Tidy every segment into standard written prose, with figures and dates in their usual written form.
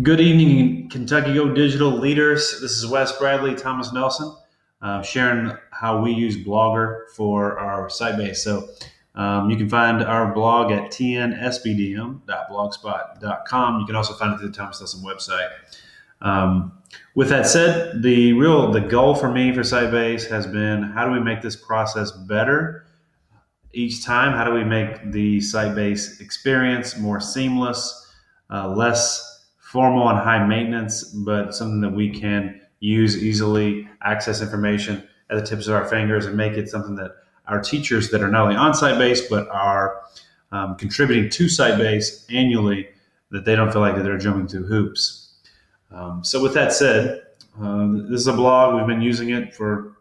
Good evening, Kentucky Go Digital leaders. This is Wes Bradley, Thomas Nelson, sharing how we use Blogger for our site base. You can find our blog at tnsbdm.blogspot.com. You can also find it through the Thomas Nelson website. With that said, the goal for me for Sitebase has been how do we make this process better each time? How do we make the Sitebase experience more seamless, less formal and high maintenance, but something that we can use easily, access information at the tips of our fingers, and make it something that our teachers that are not only on Sitebase but are contributing to Sitebase annually, that they don't feel like that they're jumping through hoops. So with that said, this is a blog. We've been using it for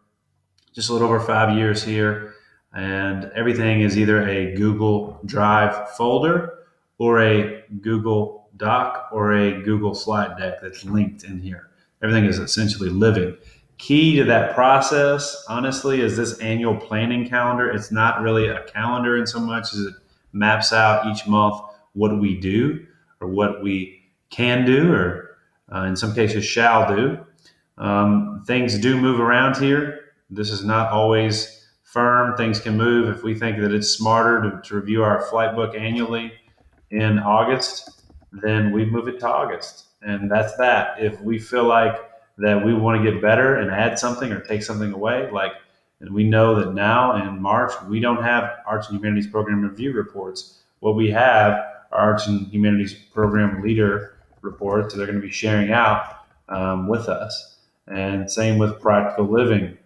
just a little over 5 years here, and everything is either a Google Drive folder or a Google Doc or a Google slide deck that's linked in here. Everything is essentially living. Key to that process, honestly, is this annual planning calendar. It's not really a calendar in so much as it maps out each month what we do or what we can do, or in some cases shall do. Things do move around here. This is not always firm. Things can move. If we think that it's smarter to review our flight book annually in August, then we move it to August. And that's that. If we feel like that we want to get better and add something or take something away, and we know that now in March, we don't have Arts and Humanities Program Review reports. What we have are Arts and Humanities Program Leader reports that they're going to be sharing out with us. And same with Practical Living.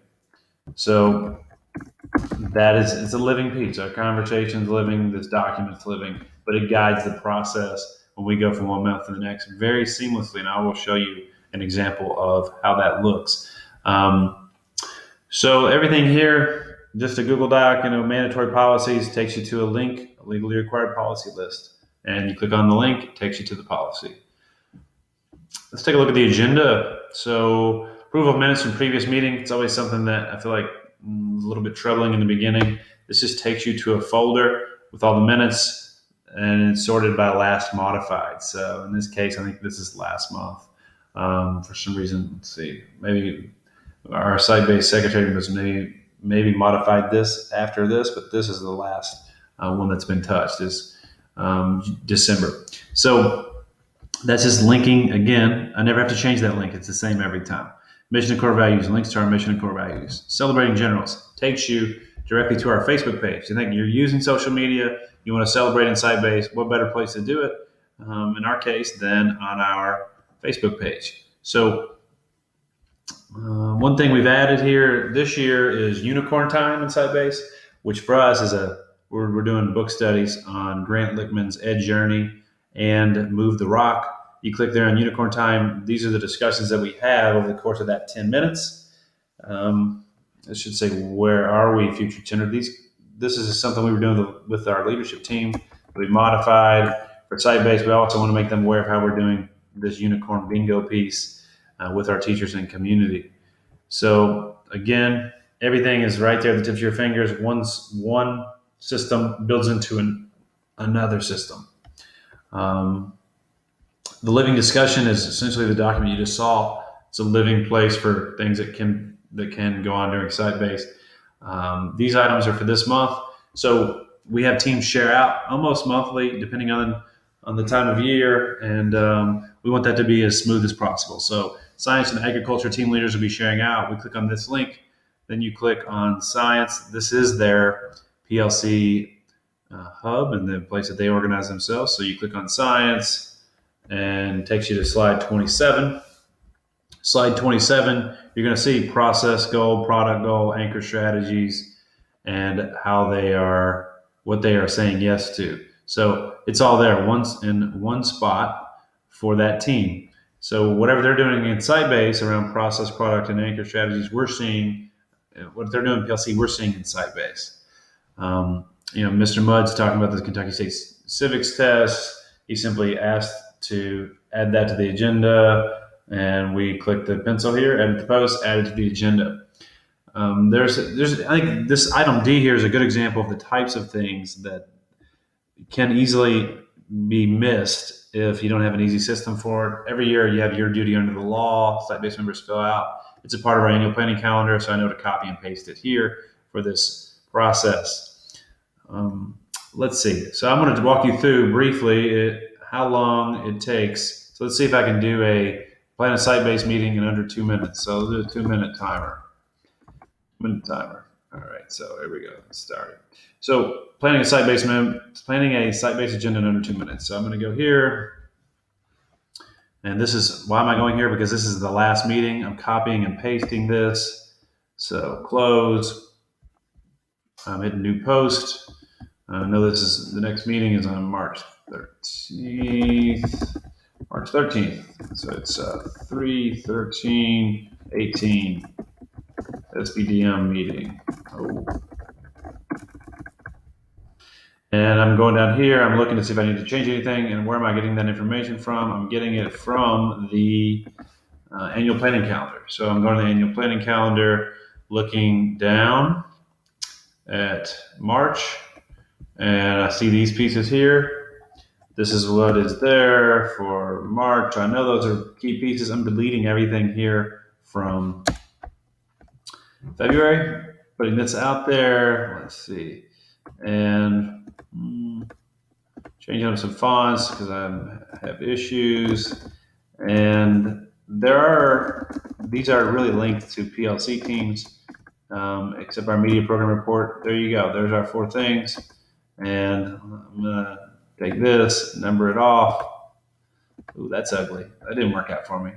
So it's a living piece. Our conversation's living, this document's living, but it guides the process when we go from one month to the next very seamlessly. And I will show you an example of how that looks. So everything here, just a Google Doc, mandatory policies takes you to a link, a legally required policy list. And you click on the link, it takes you to the policy. Let's take a look at the agenda. So approval of minutes from previous meeting. It's always something that I feel like a little bit troubling in the beginning. This just takes you to a folder with all the minutes, and it's sorted by last modified. So in this case, I think this is last month. For some reason, let's see, maybe our site-based secretary was maybe modified this after this, but this is the last one that's been touched, is December. So that's just linking again. I never have to change that link. It's the same every time. Mission and core values, links to our mission and core values. Celebrating generals takes you directly to our Facebook page. You think you're using social media, you want to celebrate in Sitebase, what better place to do it, in our case, than on our Facebook page. So one thing we've added here this year is unicorn time in Sitebase, which for us is we're doing book studies on Grant Lichtman's Ed Journey and Move the Rock. You click there on Unicorn Time. These are the discussions that we have over the course of that 10 minutes. I should say, where are we, future tenor? This is something we were doing with our leadership team. We modified for Sitebase. We also want to make them aware of how we're doing this unicorn bingo piece with our teachers and community. So again, everything is right there at the tips of your fingers. One system builds into another system. The living discussion is essentially the document you just saw. It's a living place for things that can go on during Sitebase. These items are for this month. So we have teams share out almost monthly, depending on the time of year, and we want that to be as smooth as possible. So science and agriculture team leaders will be sharing out. We click on this link, then you click on science. This is their PLC hub and the place that they organize themselves. So you click on science, and it takes you to slide 27. Slide 27, you're going to see process goal, product goal, anchor strategies, and what they are saying yes to. So it's all there once in one spot for that team. So whatever they're doing in Sitebase around process, product, and anchor strategies, we're seeing what they're doing in PLC, we're seeing in Sitebase. Mr. Mudd's talking about the Kentucky State Civics test. He simply asked to add that to the agenda, and we click the pencil here, edit the post, add it to the agenda. I think this item D here is a good example of the types of things that can easily be missed if you don't have an easy system for it. Every year you have your duty under the law, site-based members fill out. It's a part of our annual planning calendar, so I know to copy and paste it here for this process. Let's see. So I'm going to walk you through briefly how long it takes. So let's see if I can do a plan a site-based meeting in under 2 minutes. So I'll do a 2-minute timer. All right, so here we go. Let's start it. So planning a site-based agenda in under 2 minutes. So I'm going to go here, and this is why am I going here? Because this is the last meeting. I'm copying and pasting this. So close. I'm hitting new post. I know this is the next meeting is on March 13th. March 13th. So it's 3/13/18 SBDM meeting. Oh. And I'm going down here. I'm looking to see if I need to change anything. And where am I getting that information from? I'm getting it from the annual planning calendar. So I'm going to the annual planning calendar, looking down at March, and I see these pieces here. This is what is there for March. I know those are key pieces. I'm deleting everything here from February, putting this out there. Let's see. And changing up some fonts because I have issues. And these are really linked to PLC teams, except our media program report. There you go. There's our 4 things. And I'm going to take this, number it off. Ooh, that's ugly. That didn't work out for me.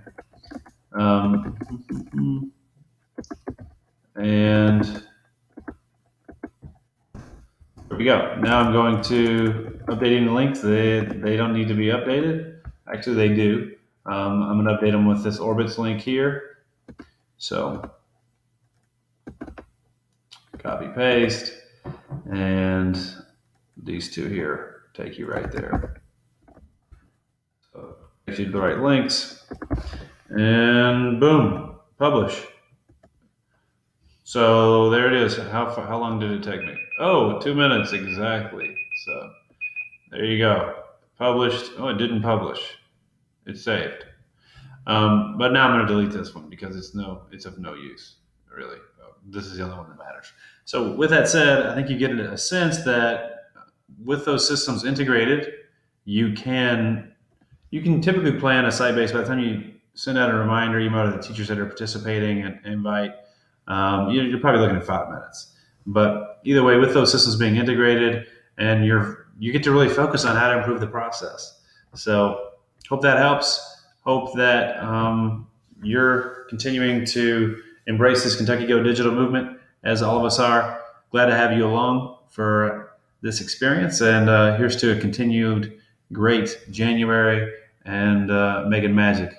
And there we go. Now I'm going to updating the links. They don't need to be updated. Actually, they do. I'm going to update them with this Orbits link here. So copy paste, and these 2 here take you right there. So takes you to the right links, and boom, publish. So there it is. How long did it take me? Oh, 2 minutes exactly. So there you go. Published. Oh, it didn't publish. It's saved. But now I'm going to delete this one because it's of no use, really. This is the only one that matters. So with that said, I think you get a sense that with those systems integrated, you can typically plan a site-based. By the time you send out a reminder email to the teachers that are participating and invite, you're probably looking at 5 minutes. But either way, with those systems being integrated, and you get to really focus on how to improve the process. So hope that helps. Hope that you're continuing to embrace this Kentucky Go Digital movement, as all of us are. Glad to have you along for this experience. And here's to a continued great January and making magic.